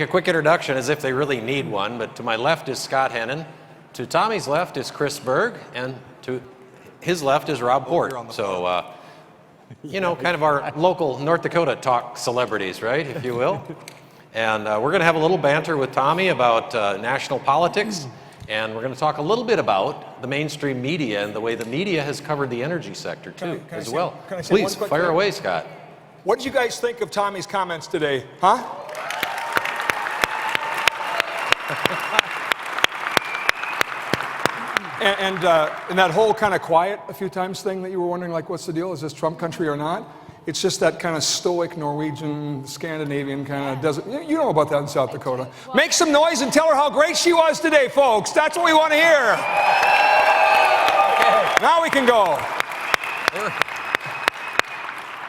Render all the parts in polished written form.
A quick introduction as if they really need one, but to my left is Scott Hennen, to Tommy's left is Chris Berg, and to his left is Rob Port. So, you know, kind of our local North Dakota talk celebrities, right, if you will. And we're going to have a little banter with Tommy about national politics, and we're going to talk a little bit about the mainstream media and the way the media has covered the energy sector, too, as well. Please, fire away, Scott. What did you guys think of Tommy's comments today, huh? And that whole kind of quiet a few times thing that you were wondering, like, what's the deal? Is this Trump country or not? It's just that kind of stoic Norwegian, Scandinavian kind of doesn't. You know about that in South Dakota. Make some noise and tell her how great she was today, folks. That's what we want to hear. Now we can go.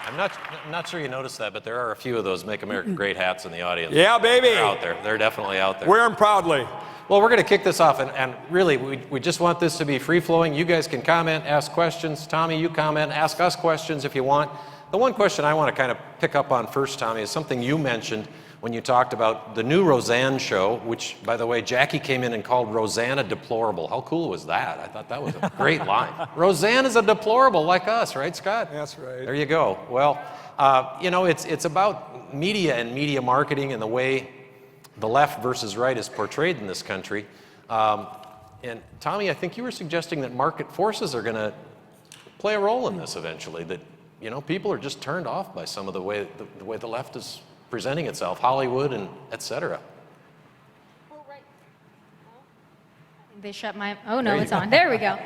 I'm not sure you noticed that, but there are a few of those Make America Great hats in the audience. Yeah, baby. They're out there. They're definitely out there. Wear them proudly. Well, we're going to kick this off, and really, we just want this to be free-flowing. You guys can comment, ask questions. Tommy, you comment, ask us questions if you want. The one question I want to kind of pick up on first, Tommy, is something you mentioned when you talked about the new Roseanne show, which, by the way, Jackie came in and called Rosanna deplorable. How cool was that? I thought that was a great line. Roseanne is a deplorable like us, right, Scott? That's right. There you go. Well, you know, it's about media and media marketing and the way the left versus right is portrayed in this country. And Tommy, I think you were suggesting that market forces are going to play a role in this eventually, that, you know, people are just turned off by some of the way the left is presenting itself, Hollywood and et cetera. Oh, right. They shut my, oh no, it's on. There we go.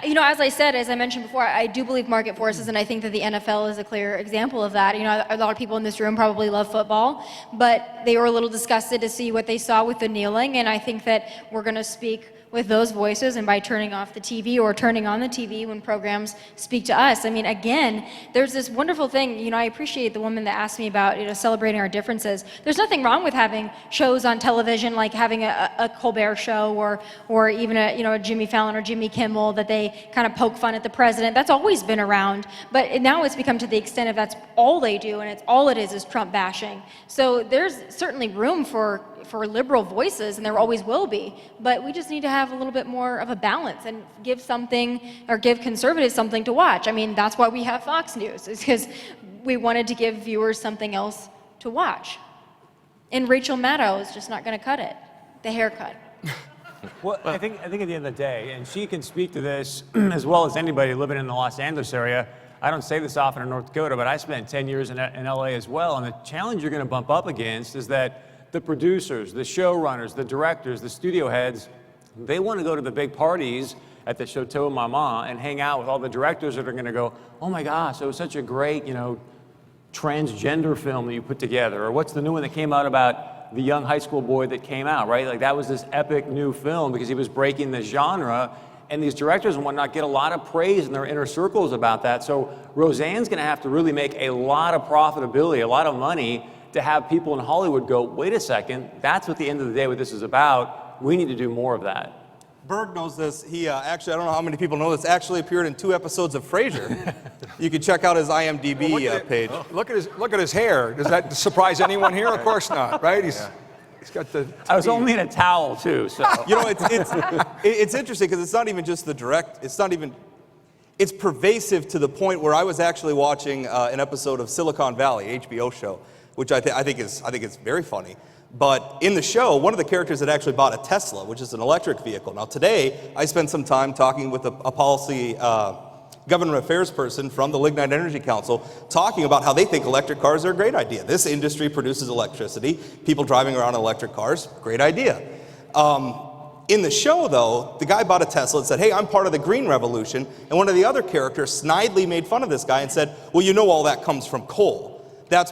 You know, as I mentioned before, I do believe market forces, and I think that the NFL is a clear example of that. You know, a lot of people in this room probably love football, but they were a little disgusted to see what they saw with the kneeling, and I think that we're going to speak with those voices, and by turning off the TV or turning on the TV when programs speak to us. I mean, again, there's this wonderful thing. You know, I appreciate the woman that asked me about, you know, celebrating our differences. There's nothing wrong with having shows on television, like having a Colbert show or even a Jimmy Fallon or Jimmy Kimmel, that they kind of poke fun at the president. That's always been around, but now it's become to the extent of that's all they do, and it's all it is Trump bashing. So there's certainly room for liberal voices, and there always will be, but we just need to have a little bit more of a balance and give conservatives something to watch. I mean, that's why we have Fox News, is because we wanted to give viewers something else to watch. And Rachel Maddow is just not going to cut it, the haircut. Well, I think at the end of the day, and she can speak to this as well as anybody living in the Los Angeles area. I don't say this often in North Dakota, but I spent 10 years in LA as well, and the challenge you're going to bump up against is that the producers, the showrunners, the directors, the studio heads, they want to go to the big parties at the Chateau Mama and hang out with all the directors that are going to go, oh my gosh, it was such a great, you know, transgender film that you put together. Or what's the new one that came out about the young high school boy that came out, right? Like that was this epic new film because he was breaking the genre. And these directors and whatnot get a lot of praise in their inner circles about that. So Roseanne's going to have to really make a lot of profitability, a lot of money to have people in Hollywood go, wait a second, that's what the end of the day what this is about. We need to do more of that. Berg knows this. He actually, I don't know how many people know this, actually appeared in 2 episodes of Frasier. You can check out his IMDb page. Look at his hair. Does that surprise anyone here? Of course not, right? He's got the. I was only in a towel too, so. You know, it's interesting because it's not even just the direct. It's pervasive to the point where I was actually watching an episode of Silicon Valley, HBO show, which I think is very funny. But in the show, one of the characters had actually bought a Tesla, which is an electric vehicle. Now today, I spent some time talking with a policy government affairs person from the Lignite Energy Council, talking about how they think electric cars are a great idea. This industry produces electricity. People driving around in electric cars, great idea. In the show, though, the guy bought a Tesla and said, hey, I'm part of the green revolution. And one of the other characters snidely made fun of this guy and said, well, you know all that comes from coal. That's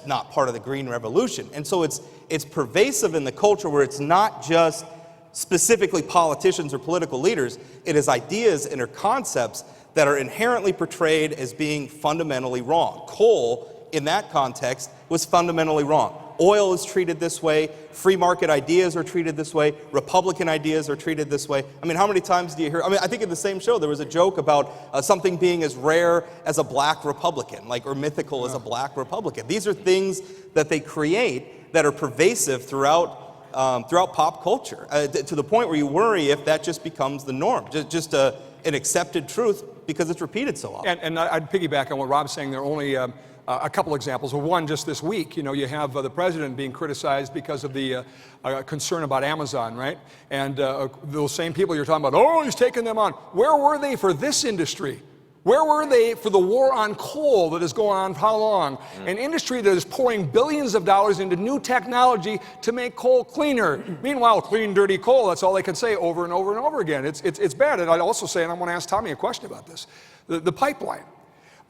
not part of the green revolution. And so it's pervasive in the culture where it's not just specifically politicians or political leaders. It is ideas and or concepts that are inherently portrayed as being fundamentally wrong. Coal, in that context, was fundamentally wrong. Oil is treated this way. Free market ideas are treated this way. Republican ideas are treated this way. I mean, how many times do you hear? I mean, I think in the same show there was a joke about something being as rare as a black Republican, or mythical as a black Republican. These are things that they create that are pervasive throughout pop culture, to the point where you worry if that just becomes the norm, just an accepted truth because it's repeated so often. And I'd piggyback on what Rob's saying. There are only a couple examples. Well, one, just this week, you have the president being criticized because of the concern about Amazon, right? And those same people you're talking about, oh, he's taking them on. Where were they for this industry? Where were they for the war on coal that is going on for how long? An industry that is pouring billions of dollars into new technology to make coal cleaner. Meanwhile, clean, dirty coal, that's all they can say over and over and over again. It's bad. And I'd also say, and I want to ask Tomi a question about this, the pipeline.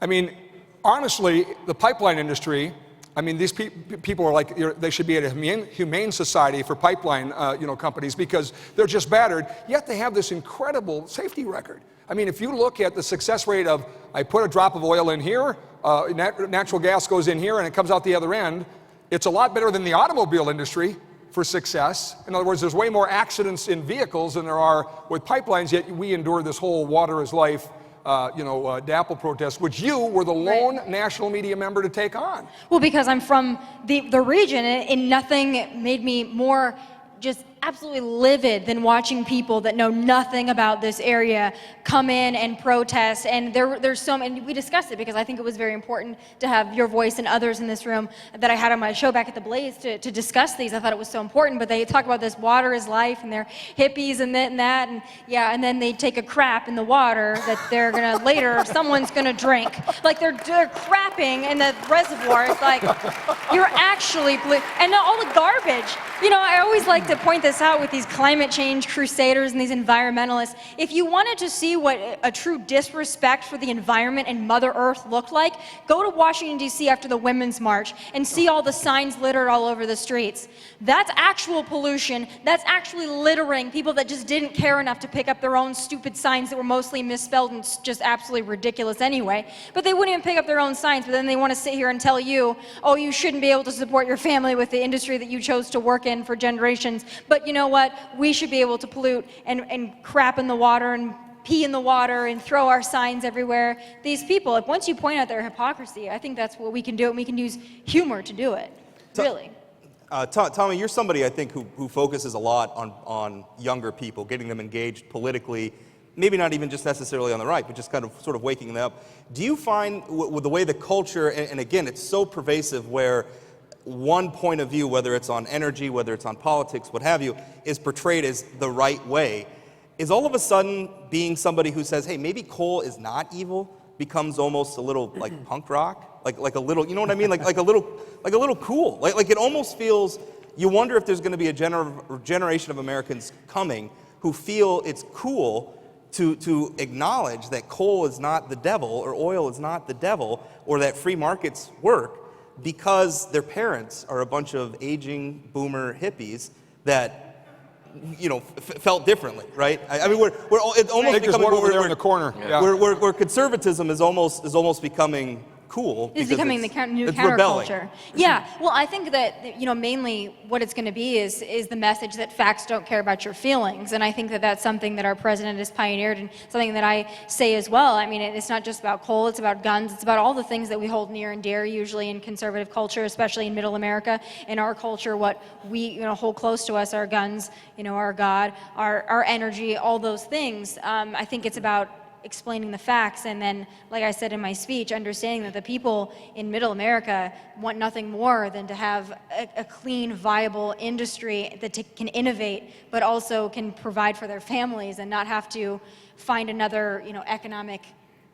I mean, honestly, the pipeline industry, I mean, these people are like, they should be at a humane society for pipeline companies because they're just battered, yet they have this incredible safety record. I mean, if you look at the success rate of, I put a drop of oil in here, natural gas goes in here and it comes out the other end, it's a lot better than the automobile industry for success. In other words, there's way more accidents in vehicles than there are with pipelines, yet we endure this whole water is life DAPL protest, which you were the lone national media member to take on. Well, because I'm from the region, and nothing made me more just absolutely livid than watching people that know nothing about this area come in and protest. And there's so many, and we discussed it because I think it was very important to have your voice and others in this room that I had on my show back at the Blaze to discuss these. I thought it was so important, but they talk about this water is life and they're hippies and that, and yeah, and then they take a crap in the water that they're gonna later, someone's gonna drink. Like they're crapping in the reservoir. It's like, you're actually, and all the garbage. I always like to point this out with these climate change crusaders and these environmentalists. If you wanted to see what a true disrespect for the environment and Mother Earth looked like, go to Washington, D.C. after the Women's March and see all the signs littered all over the streets. That's actual pollution. That's actually littering, people that just didn't care enough to pick up their own stupid signs that were mostly misspelled and just absolutely ridiculous anyway. But they wouldn't even pick up their own signs, but then they want to sit here and tell you, oh, you shouldn't be able to support your family with the industry that you chose to work in for generations. But you know what? We should be able to pollute and crap in the water and pee in the water and throw our signs everywhere. These people, if once you point out their hypocrisy, I think that's what we can do, and we can use humor to do it, really. Tomi, you're somebody I think who focuses a lot on younger people, getting them engaged politically, maybe not even just necessarily on the right, but just kind of sort of waking them up. Do you find with the way the culture, and again, it's so pervasive where one point of view, whether it's on energy, whether it's on politics, what have you, is portrayed as the right way, is all of a sudden being somebody who says, hey, maybe coal is not evil, becomes almost a little like punk rock, like a little, you know what I mean, like a little cool, like it almost feels. You wonder if there's going to be a generation of Americans coming who feel it's cool to acknowledge that coal is not the devil or oil is not the devil or that free markets work, because their parents are a bunch of aging boomer hippies that, felt differently, right? I mean, we're it's almost becoming over there in the corner. Yeah. Where conservatism is almost becoming cool. It's becoming the new counterculture. Yeah, well, I think that, mainly what it's going to be is the message that facts don't care about your feelings. And I think that that's something that our president has pioneered and something that I say as well. I mean, it's not just about coal, it's about guns, it's about all the things that we hold near and dear, usually in conservative culture, especially in middle America. In our culture, what we hold close to us, our guns, our God, our energy, all those things. I think it's about explaining the facts, and then, like I said in my speech, understanding that the people in middle America want nothing more than to have a clean, viable industry that can innovate, but also can provide for their families and not have to find another, economic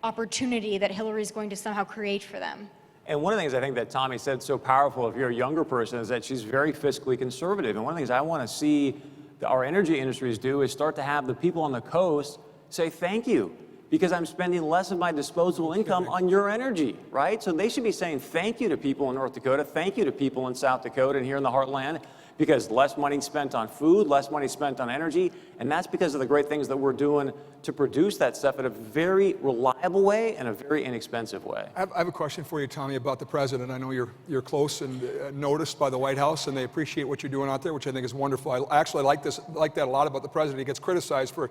opportunity that Hillary's going to somehow create for them. And one of the things I think that Tomi said so powerful, if you're a younger person, is that she's very fiscally conservative. And one of the things I want to see our energy industries do is start to have the people on the coast say thank you, because I'm spending less of my disposable income on your energy, right? So they should be saying thank you to people in North Dakota, thank you to people in South Dakota and here in the heartland, because less money spent on food, less money spent on energy, and that's because of the great things that we're doing to produce that stuff in a very reliable way and a very inexpensive way. I have a question for you, Tomi, about the president. I know you're close and noticed by the White House, and they appreciate what you're doing out there, which I think is wonderful. I actually like that a lot about the president. He gets criticized for,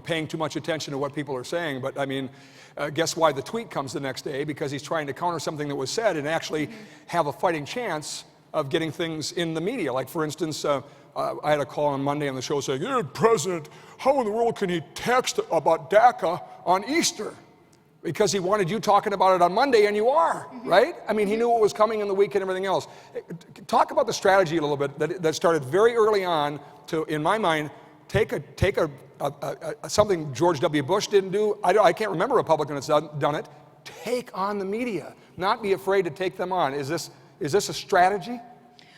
paying too much attention to what people are saying. But I mean, guess why the tweet comes the next day? Because he's trying to counter something that was said and actually have a fighting chance of getting things in the media. Like, for instance, I had a call on Monday on the show saying, "Hey, President, how in the world can he text about DACA on Easter?" Because he wanted you talking about it on Monday, and you are, right? I mean, he knew what was coming in the week and everything else. Talk about the strategy a little bit that started very early on to, in my mind, take something George W. Bush didn't do. I can't remember a Republican that's done it. Take on the media, not be afraid to take them on. Is this a strategy?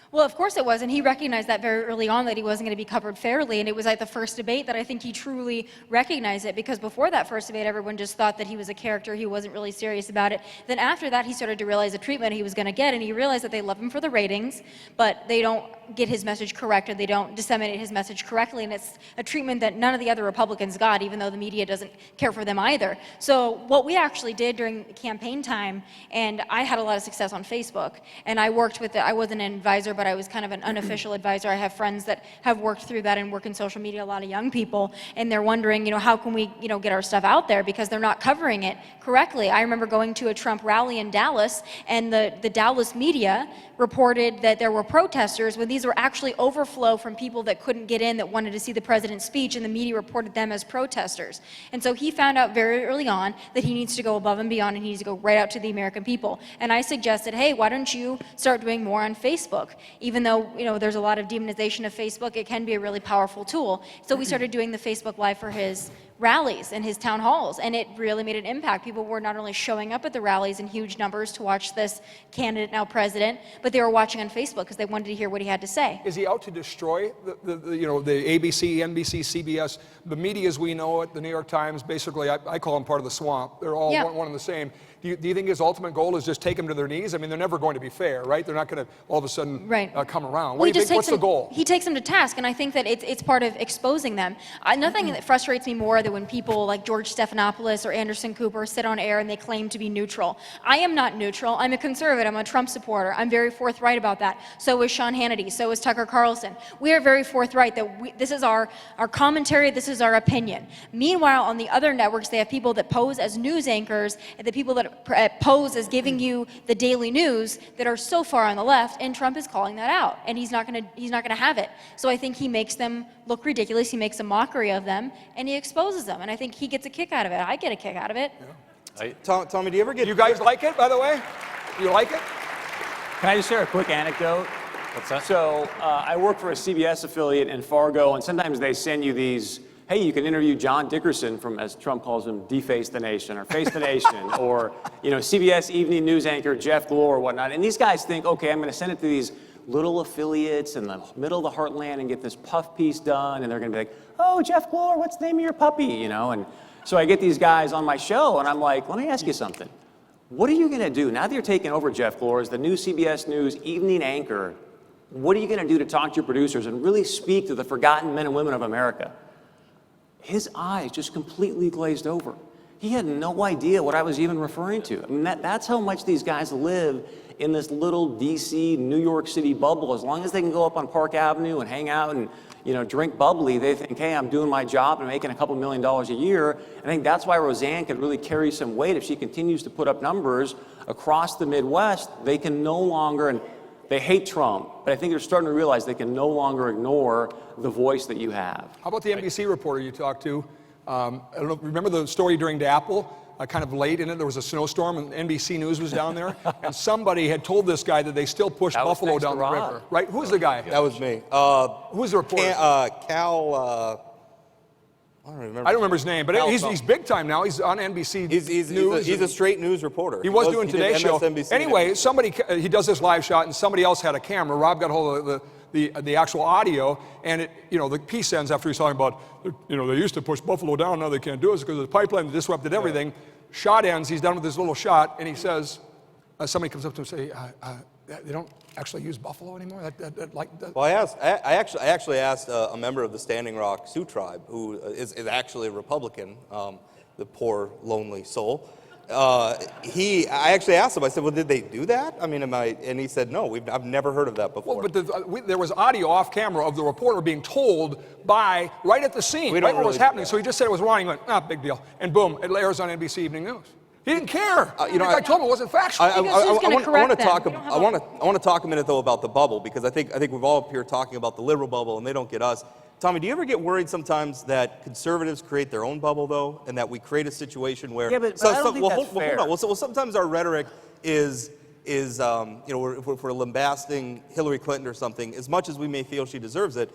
Well, of course it was, and he recognized that very early on that he wasn't going to be covered fairly, and it was at the first debate that I think he truly recognized it, because before that first debate, everyone just thought that he was a character, he wasn't really serious about it. Then after that, he started to realize the treatment he was going to get, and he realized that they love him for the ratings, but they don't get his message correct, or they don't disseminate his message correctly, and it's a treatment that none of the other Republicans got, even though the media doesn't care for them either. So what we actually did during campaign time, and I had a lot of success on Facebook, and I worked with I wasn't an advisor, but I was kind of an unofficial advisor. I have friends that have worked through that and work in social media, a lot of young people, and they're wondering, how can we, get our stuff out there, because they're not covering it correctly. I remember going to a Trump rally in Dallas, and the Dallas media reported that there were protesters when these were actually overflow from people that couldn't get in that wanted to see the president's speech, and the media reported them as protesters. And so he found out very early on that he needs to go above and beyond, and he needs to go right out to the American people. And I suggested, hey, why don't you start doing more on Facebook? Even though, there's a lot of demonization of Facebook, it can be a really powerful tool. So we started doing the Facebook Live for his rallies and his town halls, and it really made an impact. People were not only showing up at the rallies in huge numbers to watch this candidate, now president, but they were watching on Facebook because they wanted to hear what he had to say. Is he out to destroy the ABC, NBC, CBS, the media as we know it, the New York Times? Basically, I call them part of the swamp. They're all one and the same. Do you think his ultimate goal is just take them to their knees? I mean, they're never going to be fair, right? They're not going to all of a sudden come around. What do you think? What's the goal? He takes them to task, and I think that it's part of exposing them. Nothing that frustrates me more than when people like George Stephanopoulos or Anderson Cooper sit on air and they claim to be neutral. I am not neutral. I'm a conservative. I'm a Trump supporter. I'm very forthright about that. So is Sean Hannity. So is Tucker Carlson. We are very forthright that this is our commentary. This is our opinion. Meanwhile, on the other networks, they have people that pose as news anchors, and the people that pose as giving you the daily news that are so far on the left, and Trump is calling that out, and he's not gonna have it. So I think he makes them look ridiculous. He makes a mockery of them, and he exposes them, and I think he gets a kick out of it. I get a kick out of it. Yeah. Tomi, do you ever get? You guys like it, by the way? You like it? Can I just share a quick anecdote? What's that? So I work for a CBS affiliate in Fargo, and sometimes they send you these, hey, you can interview John Dickerson from, as Trump calls him, Deface the Nation, or Face the Nation, or CBS evening news anchor Geoff or whatnot. And these guys think, okay, I'm going to send it to these little affiliates in the middle of the heartland and get this puff piece done, and they're going to be like, oh, Geoff Glor, what's the name of your puppy? And so I get these guys on my show, and I'm like, let me ask you something. What are you going to do now that you're taking over Geoff Glor as the new CBS News evening anchor? What are you going to do to talk to your producers and really speak to the forgotten men and women of America? His eyes just completely glazed over. He had no idea what I was even referring to. I mean, that's how much these guys live in this little DC, New York City bubble. As long as they can go up on Park Avenue and hang out and drink bubbly, they think, hey, I'm doing my job and making a couple $1 million a year. I think that's why Roseanne could really carry some weight. If she continues to put up numbers across the Midwest, they can no longer, and they hate Trump, but I think they're starting to realize they can no longer ignore the voice that you have. How about the NBC reporter you talked to? I don't know, remember the story during DAPL? Kind of late in it, there was a snowstorm, and NBC News was down there, and somebody had told this guy that they still push buffalo down the river. Right? Who's the guy? That was me. Who's the reporter? Cal. I don't remember his name, but he's big time now. He's on NBC News. He's a straight news reporter. He was doing Today's Show. Anyway, he does this live shot, and somebody else had a camera. Rob got hold of the actual audio, and the piece ends after he's talking about, they used to push buffalo down, now they can't do it because the pipeline disrupted everything. Shot ends, he's done with this little shot, and he says, somebody comes up to him and say, they don't actually use buffalo anymore? Well, I actually asked a member of the Standing Rock Sioux tribe, who is actually a Republican, the poor, lonely soul. I actually asked him, I said, well, did they do that? I mean, and he said, no, I've never heard of that before. Well, but there was audio off camera of the reporter being told right at the scene, right where it was happening. So he just said it was wrong. He went, big deal. And boom, it airs on NBC Evening News. He didn't care. You know, I told him it wasn't factual. I Because who's gonna correct them? talk. We don't have I want to talk a minute though about the bubble, because I think we've all up here talking about the liberal bubble and they don't get us. Tommy, do you ever get worried sometimes that conservatives create their own bubble though, and that we create a situation where? Yeah, but I don't think that's fair. Hold on. Well, sometimes our rhetoric is you know, if we're lambasting Hillary Clinton or something, as much as we may feel she deserves it.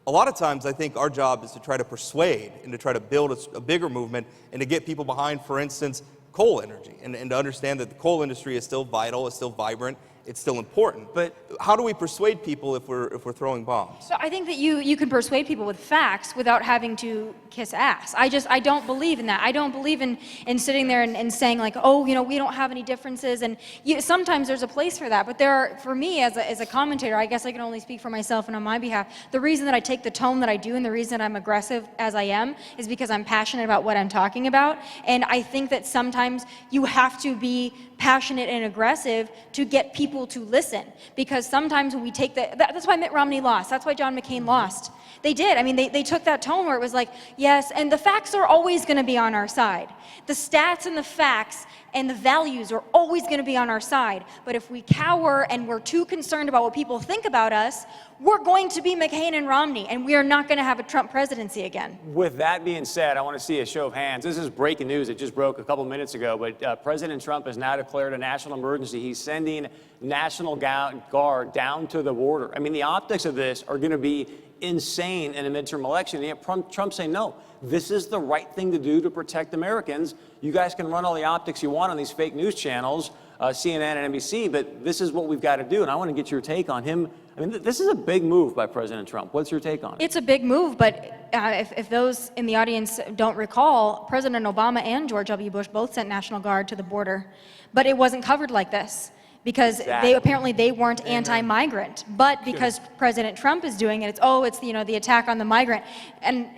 A lot of times, I think our job is to try to persuade and to try to build a bigger movement and to get people behind, for instance, coal energy, and to understand that the coal industry is still vital, is still vibrant, it's still important. But how do we persuade people if we're throwing bombs? So I think that you can persuade people with facts without having to kiss ass. I don't believe in that. I don't believe in sitting there and saying like, oh, you know, we don't have any differences. And sometimes there's a place for that. But there are, for me as a commentator, I guess I can only speak for myself and on my behalf. The reason that I take the tone that I do and the reason I'm aggressive as I am is because I'm passionate about what I'm talking about. And I think that sometimes you have to be passionate and aggressive to get people to listen, because sometimes when we take that's why Mitt Romney lost, that's why John McCain lost. They did. I mean, they took that tone where it was like, yes, and the facts are always going to be on our side. The stats and the facts and the values are always going to be on our side. But if we cower and we're too concerned about what people think about us, we're going to be McCain and Romney, and we are not going to have a Trump presidency again. With that being said, I want to see a show of hands. This is breaking news. It just broke a couple minutes ago, but President Trump has now declared a national emergency. He's sending National Guard down to the border. I mean, the optics of this are going to be insane in a midterm election. And yet Trump saying, no, this is the right thing to do to protect Americans. You guys can run all the optics you want on these fake news channels, CNN and NBC, but this is what we've got to do. And I want to get your take on him. I mean, this is a big move by President Trump. What's your take on it? It's a big move, but if those in the audience don't recall, President Obama and George W. Bush both sent National Guard to the border, but it wasn't covered like this. Because Exactly. they weren't anti-migrant, but because President Trump is doing it, it's the attack on the migrant, and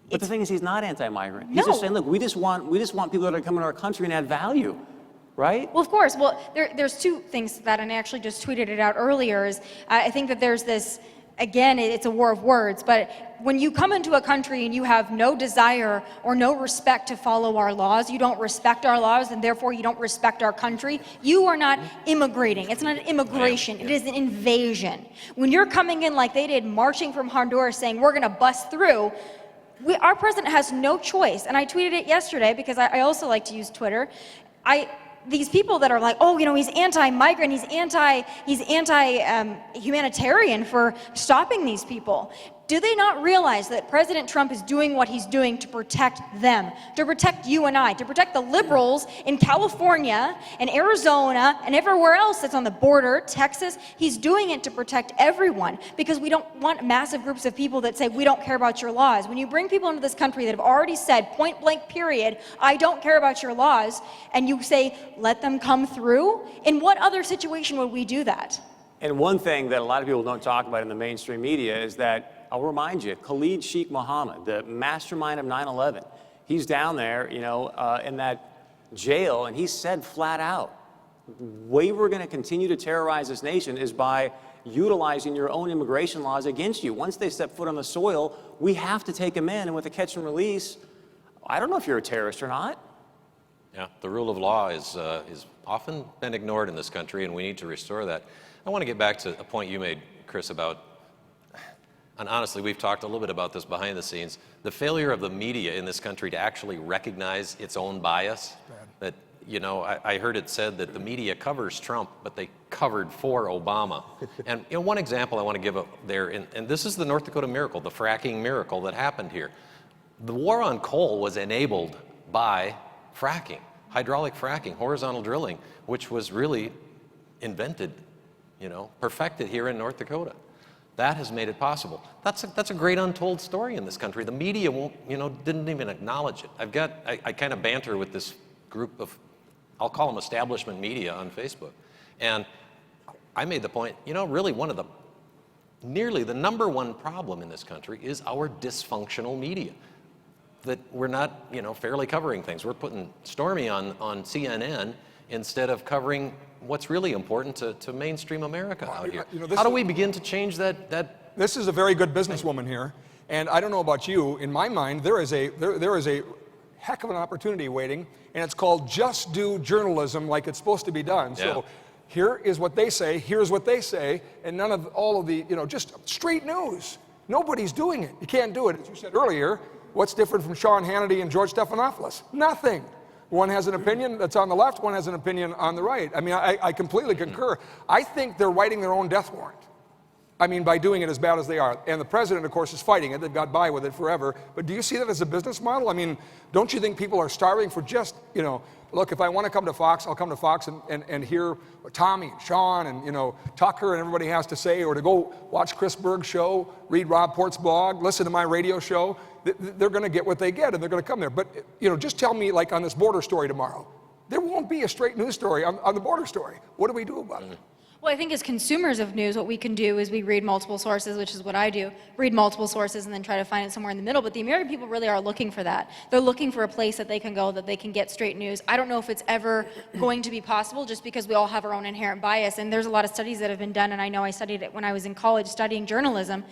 But the thing is, he's not anti-migrant. He's No. just saying, look, we just want people that are coming to our country and add value, right? Well, of course. Well, there's two things to that, and I actually just tweeted it out earlier. Is I think that there's this. Again, it's a war of words, but when you come into a country and you have no desire or no respect to follow our laws, you don't respect our laws, and therefore you don't respect our country, you are not immigrating. It's not an immigration, it is an invasion. When you're coming in like they did, marching from Honduras saying, we're gonna bust through, our president has no choice. And I tweeted it yesterday because I also like to use Twitter. These people that are like, oh, he's anti-migrant, he's anti-humanitarian for stopping these people. Do they not realize that President Trump is doing what he's doing to protect them, to protect you and I, to protect the liberals in California and Arizona and everywhere else that's on the border, Texas? He's doing it to protect everyone because we don't want massive groups of people that say, we don't care about your laws. When you bring people into this country that have already said, point blank period, I don't care about your laws, and you say, let them come through, in what other situation would we do that? And one thing that a lot of people don't talk about in the mainstream media is that, I'll remind you, Khalid Sheikh Mohammed, the mastermind of 9/11, he's down there, in that jail, and he said flat out, the way we're going to continue to terrorize this nation is by utilizing your own immigration laws against you. Once they step foot on the soil, we have to take them in, and with a catch and release, I don't know if you're a terrorist or not. Yeah, the rule of law is often been ignored in this country, and we need to restore that. I want to get back to a point you made, Chris, about, and honestly, we've talked a little bit about this behind the scenes, the failure of the media in this country to actually recognize its own bias. That, I heard it said that the media covers Trump, but they covered for Obama. And one example I want to give up there, and this is the North Dakota miracle, the fracking miracle that happened here. The war on coal was enabled by fracking, hydraulic fracking, horizontal drilling, which was really invented, perfected here in North Dakota. That has made it possible. That's a great untold story in this country. The media didn't even acknowledge it. I kind of banter with this group of, I'll call them establishment media on Facebook. And I made the point, really nearly the number one problem in this country is our dysfunctional media. That we're not, fairly covering things. We're putting Stormy on CNN instead of covering what's really important to mainstream America out here. How do we begin to change that? This is a very good businesswoman here, and I don't know about you. In my mind, there is a heck of an opportunity waiting, and it's called just do journalism like it's supposed to be done. Yeah. So here is what they say, here's what they say, and none of all of the, just straight news. Nobody's doing it. You can't do it. As you said earlier, what's different from Sean Hannity and George Stephanopoulos? Nothing. One has an opinion that's on the left, one has an opinion on the right. I mean, I completely concur. I think they're writing their own death warrant. I mean, by doing it as bad as they are. And the president, of course, is fighting it. They've got by with it forever. But do you see that as a business model? I mean, don't you think people are starving for just, look, if I want to come to Fox, I'll come to Fox and hear what Tomi and Sean and, Tucker and everybody has to say, or to go watch Chris Berg's show, read Rob Port's blog, listen to my radio show. They're going to get what they get, and they're going to come there. But, just tell me, like on this border story tomorrow, there won't be a straight news story on the border story. What do we do about it? Well, I think as consumers of news, what we can do is we read multiple sources, which is what I do, read multiple sources and then try to find it somewhere in the middle. But the American people really are looking for that. They're looking for a place that they can go, that they can get straight news. I don't know if it's ever going to be possible just because we all have our own inherent bias. And there's a lot of studies that have been done, and I know I studied it when I was in college studying journalism,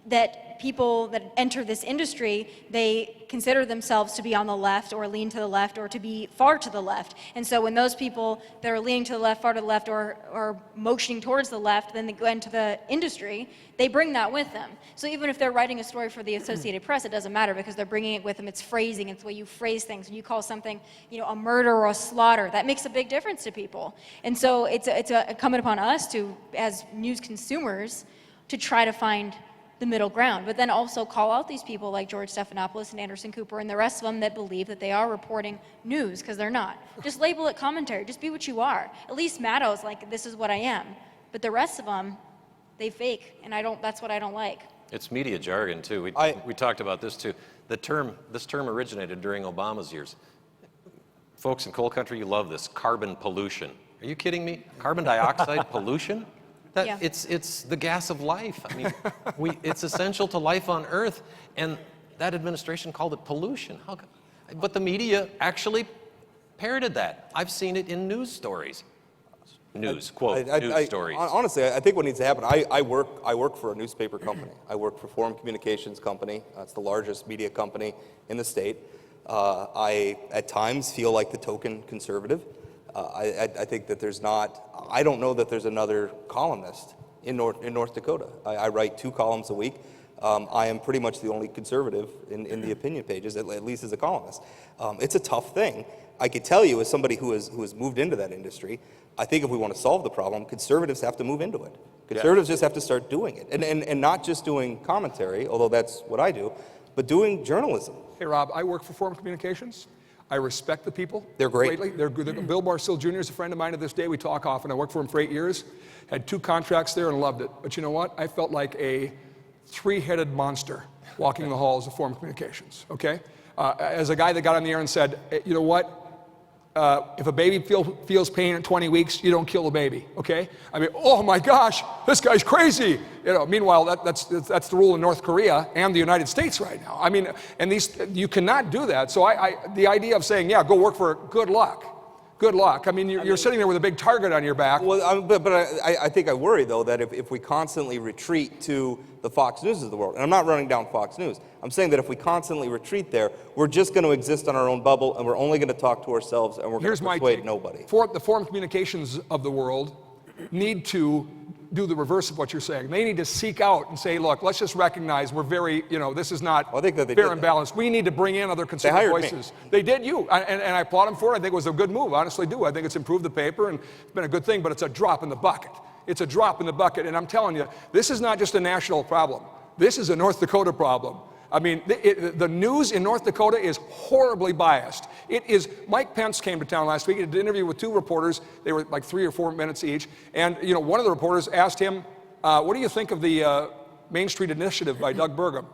that people that enter this industry, they consider themselves to be on the left or lean to the left or to be far to the left. And so when those people that are leaning to the left, far to the left, or motioning towards the left, then they go into the industry, they bring that with them. So even if they're writing a story for the Associated Press, it doesn't matter because they're bringing it with them. It's phrasing, it's the way you phrase things. When you call something, a murder or a slaughter, that makes a big difference to people. And so it's incumbent upon us to, as news consumers, to try to find the middle ground, but then also call out these people like George Stephanopoulos and Anderson Cooper and the rest of them that believe that they are reporting news, because they're not. Just label it commentary. Just be what you are. At least Maddow's like, this is what I am. But the rest of them, they fake, and that's what I don't like. It's media jargon, too. We talked about this, too. This term originated during Obama's years. Folks in coal country, you love this, carbon pollution. Are you kidding me? Carbon dioxide pollution? Yeah. It's the gas of life. I mean, it's essential to life on Earth, and that administration called it pollution. But the media actually parroted that. I've seen it in news stories. News stories. Honestly, I think what needs to happen, I work for a newspaper company. I work for Forum Communications Company. It's the largest media company in the state. I, at times, feel like the token conservative. I think that I don't know that there's another columnist in North Dakota. I write 2 columns a week. I am pretty much the only conservative in the opinion pages, at least as a columnist. It's a tough thing. I could tell you, as somebody who has moved into that industry, I think if we want to solve the problem, conservatives have to move into it. Conservatives just have to start doing it. And not just doing commentary, although that's what I do, but doing journalism. Hey, Rob, I work for Forum Communications. I respect the people. They're great. Greatly. They're good. Bill Barcil Jr. is a friend of mine to this day. We talk often. I worked for him for 8 years. Had 2 contracts there and loved it. But you know what? I felt like a 3-headed monster walking the halls of Forum Communications, okay? As a guy that got on the air and said, you know what? If a baby feels pain at 20 weeks, you don't kill the baby, okay? I mean, oh my gosh, this guy's crazy. Meanwhile, that's the rule in North Korea and the United States right now. I mean, and you cannot do that. So the idea of saying, yeah, go work for it, good luck. Good luck. I mean, you're sitting there with a big target on your back. Well, but I think I worry, though, that if we constantly retreat to the Fox News of the world, and I'm not running down Fox News, I'm saying that if we constantly retreat there, we're just going to exist on our own bubble, and we're only going to talk to ourselves, and we're going to persuade nobody. The Forum Communications of the world need to do the reverse of what you're saying. They need to seek out and say, look, let's just recognize we're very, this is not fair and balanced. We need to bring in other conservative voices. They did you, and I applaud them for it. I think it was a good move, honestly do. I think it's improved the paper, and it's been a good thing, but it's a drop in the bucket. It's a drop in the bucket, and I'm telling you, this is not just a national problem. This is a North Dakota problem. I mean, the news in North Dakota is horribly biased. Mike Pence came to town last week. He did an interview with 2 reporters. They were like 3 or 4 minutes each. And, one of the reporters asked him, what do you think of the Main Street Initiative by Doug Burgum?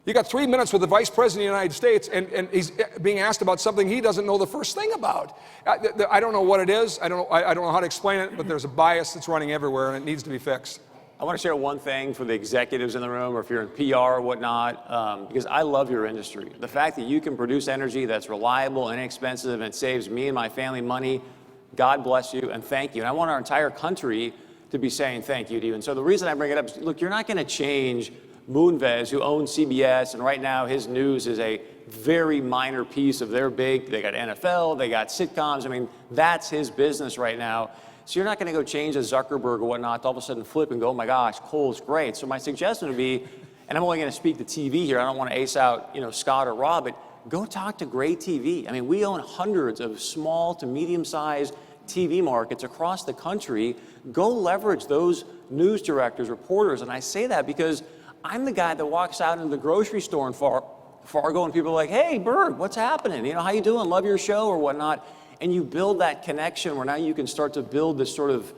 You got 3 minutes with the Vice President of the United States, and he's being asked about something he doesn't know the first thing about. I don't know what it is. I don't know how to explain it, but there's a bias that's running everywhere, and it needs to be fixed. I want to share one thing for the executives in the room, or if you're in PR or whatnot, because I love your industry. The fact that you can produce energy that's reliable, inexpensive, and it saves me and my family money, God bless you, and thank you. And I want our entire country to be saying thank you to you. And so the reason I bring it up is, look, you're not going to change Moonves, who owns CBS, and right now his news is a very minor piece of their big, they got NFL, they got sitcoms. I mean, that's his business right now. So you're not going to go change a Zuckerberg or whatnot to all of a sudden flip and go, oh my gosh, Cole's great. So my suggestion would be, and I'm only going to speak to TV here, I don't want to ace out, Scott or Rob, but go talk to great TV. I mean, we own hundreds of small to medium-sized TV markets across the country. Go leverage those news directors, reporters, and I say that because I'm the guy that walks out into the grocery store in Fargo, and people are like, hey, Berg, what's happening? How you doing? Love your show or whatnot. And you build that connection where now you can start to build this sort of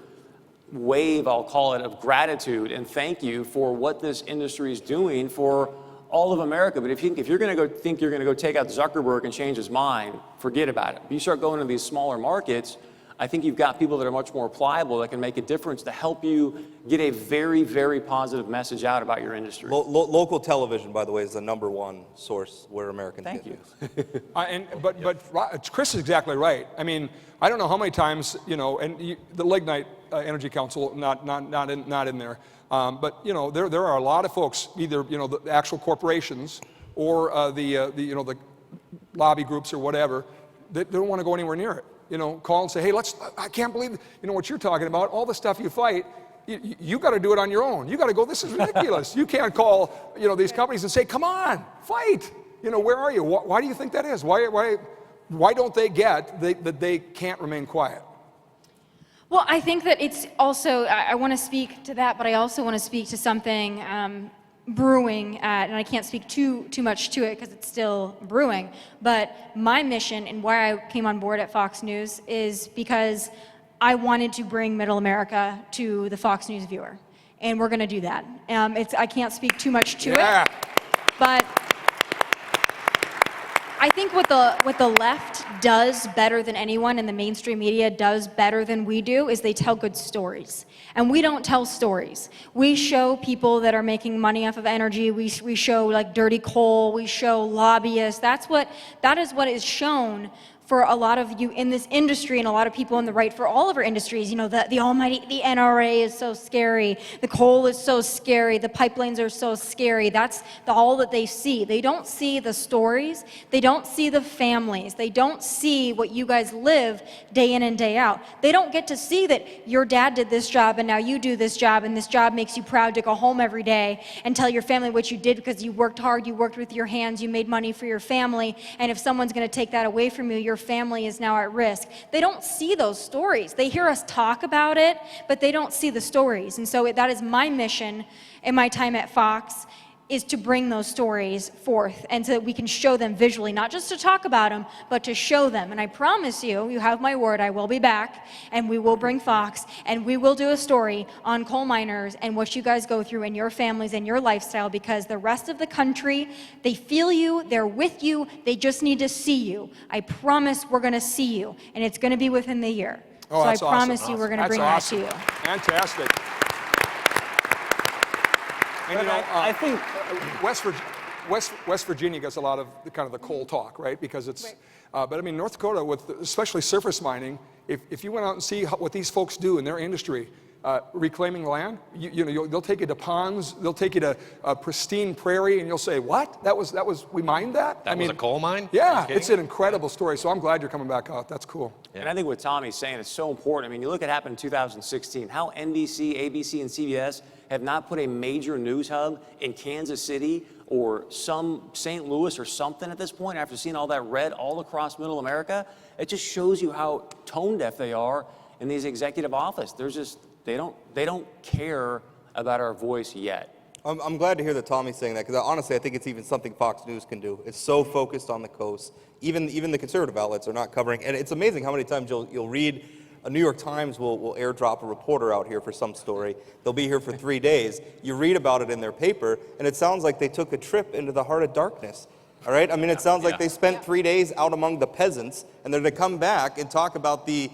wave, I'll call it, of gratitude and thank you for what this industry is doing for all of America. But if you're going to think you're going to go take out Zuckerberg and change his mind, forget about it. If you start going to these smaller markets, I think you've got people that are much more pliable that can make a difference to help you get a very, very positive message out about your industry. Local television, by the way, is the #1 source where Americans Thank get you. news. But Chris is exactly right. I mean, I don't know how many times, the Lignite Energy Council, not in there, but there are a lot of folks, either the actual corporations or the lobby groups or whatever, that don't want to go anywhere near it. Call and say, hey, I can't believe, what you're talking about, all the stuff you fight, you got to do it on your own. You got to go, this is ridiculous. You can't call, these companies and say, come on, fight. Where are you? Why do you think that is? Why don't they get that they can't remain quiet? Well, I think that it's also, I want to speak to that, but I also want to speak to something brewing and I can't speak too much to it because it's still brewing, but my mission and why I came on board at Fox News is because I wanted to bring Middle America to the Fox News viewer, and we're going to do that. I can't speak too much to it, but I think what the left does better than anyone, and the mainstream media does better than we do, is they tell good stories. And we don't tell stories. We show people that are making money off of energy. We show like dirty coal. We show lobbyists. That is what is shown for a lot of you in this industry and a lot of people on the right for all of our industries. The almighty, the NRA is so scary. The coal is so scary. The pipelines are so scary. That's all that they see. They don't see the stories. They don't see the families. They don't see what you guys live day in and day out. They don't get to see that your dad did this job and now you do this job, and this job makes you proud to go home every day and tell your family what you did because you worked hard, you worked with your hands, you made money for your family, and if someone's going to take that away from you, your family is now at risk. They don't see those stories. They hear us talk about it, but they don't see the stories. And so that is my mission in my time at Fox, is to bring those stories forth and so that we can show them visually, not just to talk about them, but to show them. And I promise you, you have my word, I will be back and we will bring Fox and we will do a story on coal miners and what you guys go through in your families and your lifestyle, because the rest of the country, they feel you, they're with you, they just need to see you. I promise we're gonna see you, and it's gonna be within the year. Oh, so I that's promise awesome. you we're gonna That's bring awesome. that to you. Fantastic. And I think West Virginia gets a lot of the coal talk, right? Because it's, but I mean, North Dakota, with especially surface mining, if you went out and see what these folks do in their industry, reclaiming land, they'll take you to ponds, they'll take you to a pristine prairie, and you'll say, what? That was we mined that? That was a coal mine? Yeah, it's an incredible story. So I'm glad you're coming back out. That's cool. And I think what Tommy's saying is so important. I mean, you look at what happened in 2016, how NBC, ABC, and CBS have not put a major news hub in Kansas City or some St. Louis or something at this point after seeing all that red all across Middle America. It just shows you how tone deaf they are in these executive office. They don't care about our voice yet. I'm glad to hear that Tommy's saying that, because honestly, I think it's even something Fox News can do. It's so focused on the coast. Even the conservative outlets are not covering. And it's amazing how many times you'll read, a New York Times will airdrop a reporter out here for some story. They'll be here for 3 days. You read about it in their paper, and it sounds like they took a trip into the heart of darkness. All right? I mean, it sounds like they spent 3 days out among the peasants, and they're to come back and talk about the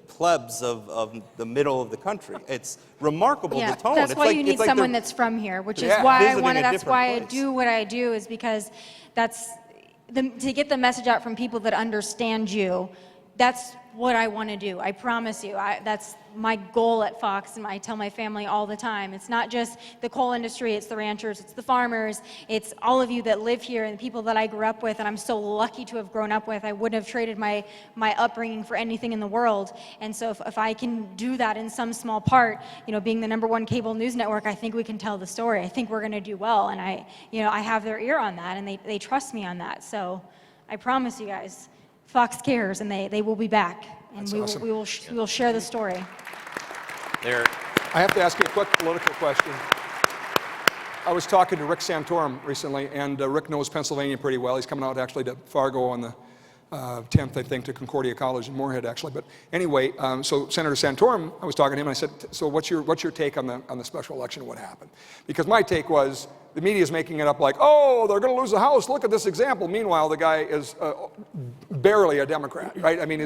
plebs of the middle of the country. It's remarkable, the tone. That's it's why like, you need someone that's from here, which is why I wanted. That's why I do what I do, is because to get the message out from people that understand you. that's what I want to do. I promise you. That's my goal at Fox, and I tell my family all the time. It's not just the coal industry, it's the ranchers, it's the farmers, it's all of you that live here and the people that I grew up with, and I'm so lucky to have grown up with. I wouldn't have traded my upbringing for anything in the world. And so if I can do that in some small part, being the #1 cable news network, I think we can tell the story. I think we're going to do well, and I have their ear on that, and they trust me on that. So I promise you guys, Fox cares, and they will be back, and we will share the story. There. I have to ask you a quick political question. I was talking to Rick Santorum recently, and Rick knows Pennsylvania pretty well. He's coming out actually to Fargo on the 10th, I think, to Concordia College in Moorhead, actually. But anyway, so Senator Santorum, I was talking to him, and I said, so what's your take on the special election and what happened? Because my take was, the media is making it up like, oh, they're going to lose the House. Look at this example. Meanwhile, the guy is barely a Democrat, right? I mean,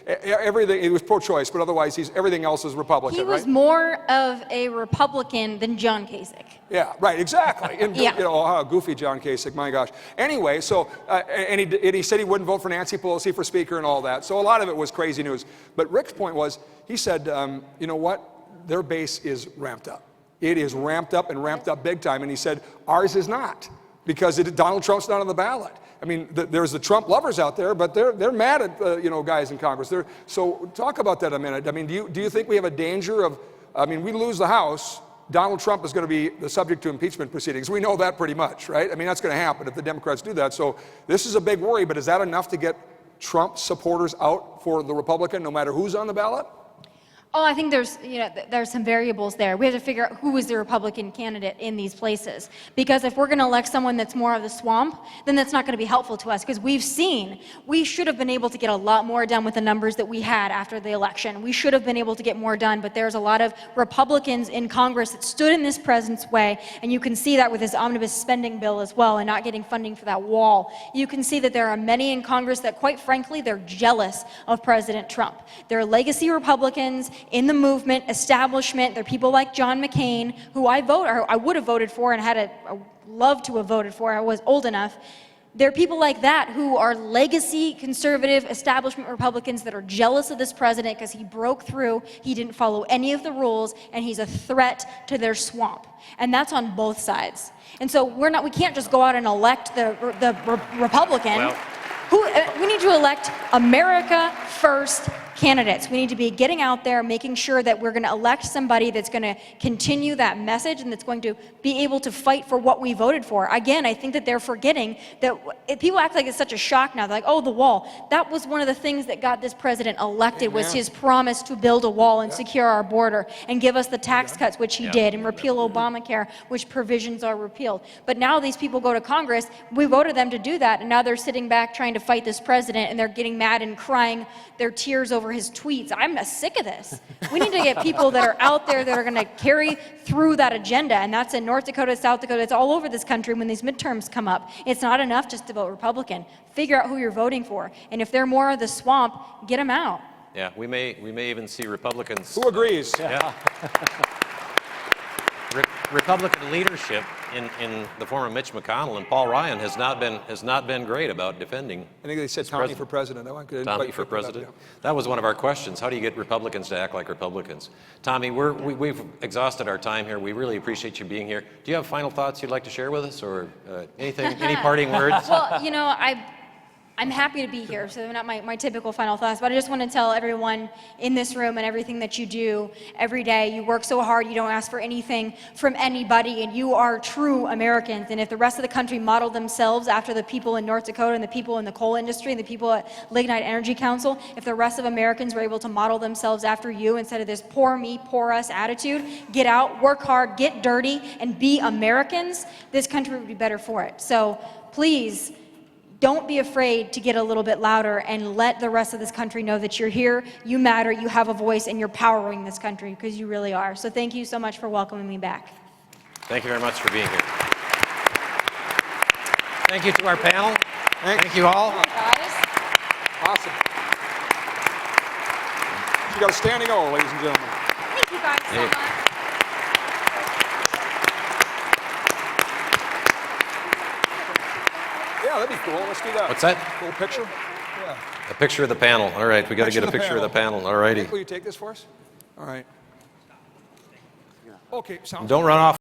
everything. He was pro-choice, but otherwise, everything else is Republican. He was right? more of a Republican than John Kasich. Yeah, right, exactly. And, Yeah. how goofy John Kasich, my gosh. Anyway, so, and he said he wouldn't vote for Nancy Pelosi for Speaker and all that. So a lot of it was crazy news. But Rick's point was, he said, you know what? Their base is ramped up. It is ramped up and ramped up big time. And he said, ours is not, because Donald Trump's not on the ballot. I mean, there's the Trump lovers out there, but they're mad at guys in Congress. So talk about that a minute. I mean, do you think we have a danger of? I mean, we lose the House, Donald Trump is going to be the subject to impeachment proceedings. We know that pretty much, right? I mean, that's going to happen if the Democrats do that. So this is a big worry. But is that enough to get Trump supporters out for the Republican, no matter who's on the ballot? Oh, I think there's some variables there. We have to figure out who is the Republican candidate in these places. Because if we're going to elect someone that's more of the swamp, then that's not going to be helpful to us. Because we should have been able to get a lot more done with the numbers that we had after the election. We should have been able to get more done, but there's a lot of Republicans in Congress that stood in this president's way, and you can see that with his omnibus spending bill as well, and not getting funding for that wall. You can see that there are many in Congress that, quite frankly, they're jealous of President Trump. They're legacy Republicans in the movement, establishment. There are people like John McCain, who I would have voted for and had loved to have voted for. I was old enough. There are people like that who are legacy conservative establishment Republicans that are jealous of this president because he broke through, he didn't follow any of the rules, and he's a threat to their swamp. And that's on both sides. And so we can't just go out and elect the Republican. Well, We need to elect America First candidates. We need to be getting out there, making sure that we're going to elect somebody that's going to continue that message and that's going to be able to fight for what we voted for. Again, I think that they're forgetting that people act like it's such a shock now. They're like, oh, the wall. That was one of the things that got this president elected, was his promise to build a wall and secure our border and give us the tax cuts, which he did, and repeal Obamacare, which provisions are repealed. But now these people go to Congress, we voted them to do that, and now they're sitting back trying to fight this president, and they're getting mad and crying their tears over his tweets. I'm sick of this. We need to get people that are out there that are going to carry through that agenda, and that's in North Dakota, South Dakota. It's all over this country when these midterms come up. It's not enough just to vote Republican. Figure out who you're voting for, and if they're more of the swamp, get them out. Yeah, we may even see Republicans. Who agrees? Yeah. Republican leadership in the form of Mitch McConnell and Paul Ryan has not been great about defending. I think they said Tomi for president. Tommy for president. That was one of our questions. How do you get Republicans to act like Republicans? Tommy, we've exhausted our time here. We really appreciate you being here. Do you have final thoughts you'd like to share with us, or any parting words? Well, I'm happy to be here, so they're not my typical final thoughts, but I just want to tell everyone in this room and everything that you do every day, you work so hard, you don't ask for anything from anybody, and you are true Americans. And if the rest of the country modeled themselves after the people in North Dakota and the people in the coal industry and the people at Lignite Energy Council, if the rest of Americans were able to model themselves after you instead of this poor me, poor us attitude, get out, work hard, get dirty, and be Americans, this country would be better for it. So please, don't be afraid to get a little bit louder and let the rest of this country know that you're here, you matter, you have a voice, and you're powering this country, because you really are. So thank you so much for welcoming me back. Thank you very much for being here. Thank you to our panel. Thank you all. Guys. Awesome. You got a standing O, ladies and gentlemen. Thank you guys so much. Yeah, that'd be cool. Let's do that. What's that? Little picture. Yeah. A picture of the panel. All right, we got to get a picture of the panel. All righty. Will you take this for us? All right. Okay, sounds Don't run off.